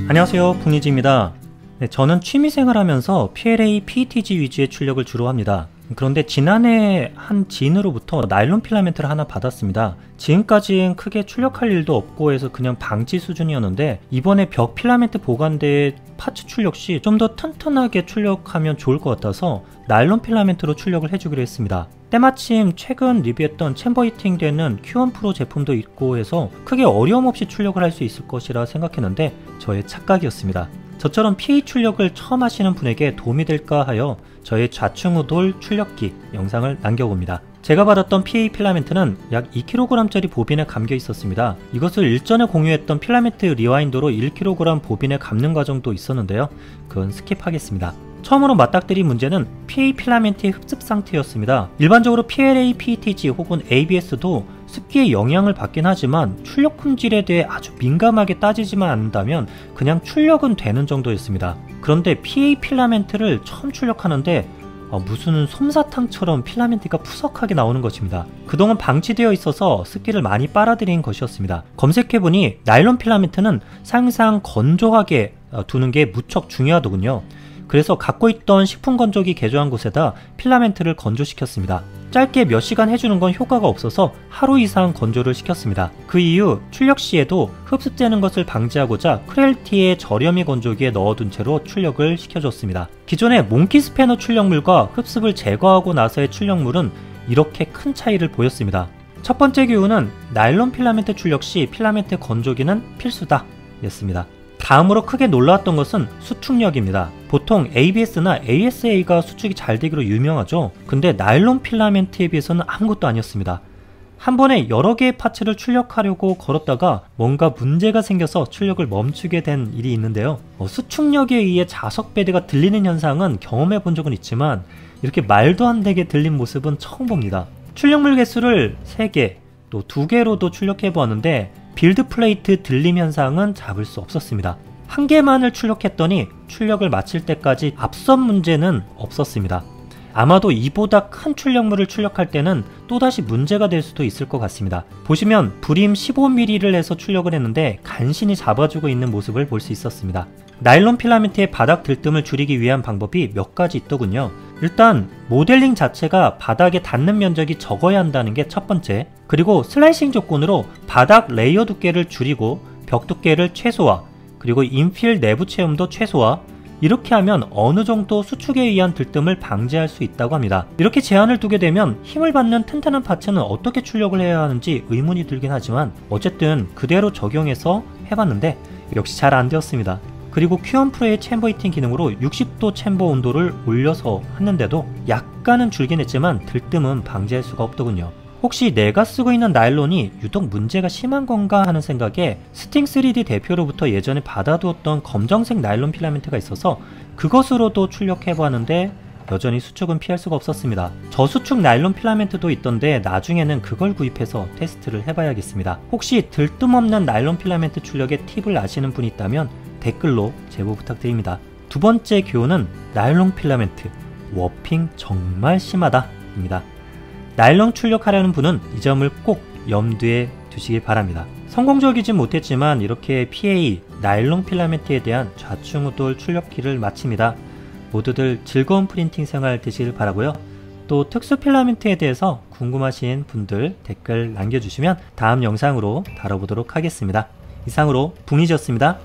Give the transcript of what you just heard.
안녕하세요, 북니지입니다. 네, 저는 취미생활하면서 PLA, PETG 위주의 출력을 주로 합니다. 그런데 지난해 한 지인으로부터 나일론 필라멘트를 하나 받았습니다. 지금까지는 크게 출력할 일도 없고 해서 그냥 방치 수준이었는데, 이번에 벽 필라멘트 보관대 파츠 출력 시 좀 더 튼튼하게 출력하면 좋을 것 같아서 나일론 필라멘트로 출력을 해주기로 했습니다. 때마침 최근 리뷰했던 챔버 히팅 되는 Q1 프로 제품도 있고 해서 크게 어려움 없이 출력을 할 수 있을 것이라 생각했는데 저의 착각이었습니다. 저처럼 PA 출력을 처음 하시는 분에게 도움이 될까 하여 저의 좌충우돌 출력기 영상을 남겨봅니다. 제가 받았던 PA 필라멘트는 약 2kg짜리 보빈에 감겨 있었습니다. 이것을 일전에 공유했던 필라멘트 리와인더로 1kg 보빈에 감는 과정도 있었는데요. 그건 스킵하겠습니다. 처음으로 맞닥뜨린 문제는 PA 필라멘트의 흡습 상태였습니다. 일반적으로 PLA, PETG 혹은 ABS도 습기에 영향을 받긴 하지만 출력 품질에 대해 아주 민감하게 따지지만 않는다면 그냥 출력은 되는 정도였습니다. 그런데 PA 필라멘트를 처음 출력하는데 무슨 솜사탕처럼 필라멘트가 푸석하게 나오는 것입니다. 그동안 방치되어 있어서 습기를 많이 빨아들인 것이었습니다. 검색해보니 나일론 필라멘트는 항상 건조하게 두는 게 무척 중요하더군요. 그래서 갖고 있던 식품 건조기 개조한 곳에다 필라멘트를 건조시켰습니다. 짧게 몇 시간 해주는 건 효과가 없어서 하루 이상 건조를 시켰습니다. 그 이후 출력 시에도 흡습되는 것을 방지하고자 크렐티의 저렴이 건조기에 넣어둔 채로 출력을 시켜줬습니다. 기존의 몽키 스패너 출력물과 흡습을 제거하고 나서의 출력물은 이렇게 큰 차이를 보였습니다. 첫 번째 교훈은 나일론 필라멘트 출력 시 필라멘트 건조기는 필수다 였습니다. 다음으로 크게 놀라웠던 것은 수축력입니다. 보통 ABS나 ASA가 수축이 잘 되기로 유명하죠. 근데 나일론 필라멘트에 비해서는 아무것도 아니었습니다. 한 번에 여러 개의 파츠를 출력하려고 걸었다가 뭔가 문제가 생겨서 출력을 멈추게 된 일이 있는데요. 수축력에 의해 자석 베드가 들리는 현상은 경험해 본 적은 있지만 이렇게 말도 안 되게 들린 모습은 처음 봅니다. 출력물 개수를 3개, 또 2개로도 출력해 보았는데 빌드 플레이트 들림 현상은 잡을 수 없었습니다. 한 개만을 출력했더니 출력을 마칠 때까지 앞선 문제는 없었습니다. 아마도 이보다 큰 출력물을 출력할 때는 또다시 문제가 될 수도 있을 것 같습니다. 보시면 브림 15mm를 해서 출력을 했는데 간신히 잡아주고 있는 모습을 볼 수 있었습니다. 나일론 필라멘트의 바닥 들뜸을 줄이기 위한 방법이 몇 가지 있더군요. 일단 모델링 자체가 바닥에 닿는 면적이 적어야 한다는 게 첫 번째, 그리고 슬라이싱 조건으로 바닥 레이어 두께를 줄이고 벽 두께를 최소화, 그리고 인필 내부 체험도 최소화, 이렇게 하면 어느 정도 수축에 의한 들뜸을 방지할 수 있다고 합니다. 이렇게 제한을 두게 되면 힘을 받는 튼튼한 파츠는 어떻게 출력을 해야 하는지 의문이 들긴 하지만 어쨌든 그대로 적용해서 해봤는데 역시 잘 안 되었습니다. 그리고 Q1 프로의 챔버 히팅 기능으로 60도 챔버 온도를 올려서 했는데도 약간은 줄긴 했지만 들뜸은 방지할 수가 없더군요. 혹시 내가 쓰고 있는 나일론이 유독 문제가 심한 건가 하는 생각에 스팅 3D 대표로부터 예전에 받아두었던 검정색 나일론 필라멘트가 있어서 그것으로도 출력해보았는데 여전히 수축은 피할 수가 없었습니다. 저수축 나일론 필라멘트도 있던데 나중에는 그걸 구입해서 테스트를 해봐야겠습니다. 혹시 들뜸 없는 나일론 필라멘트 출력의 팁을 아시는 분이 있다면 댓글로 제보 부탁드립니다. 두 번째 교훈은 나일론 필라멘트 워핑 정말 심하다 입니다. 나일론 출력하려는 분은 이 점을 꼭 염두에 두시길 바랍니다. 성공적이진 못했지만 이렇게 PA, 나일론 필라멘트에 대한 좌충우돌 출력기를 마칩니다. 모두들 즐거운 프린팅 생활 되시길 바라고요. 또 특수 필라멘트에 대해서 궁금하신 분들 댓글 남겨주시면 다음 영상으로 다뤄보도록 하겠습니다. 이상으로 북니지였습니다.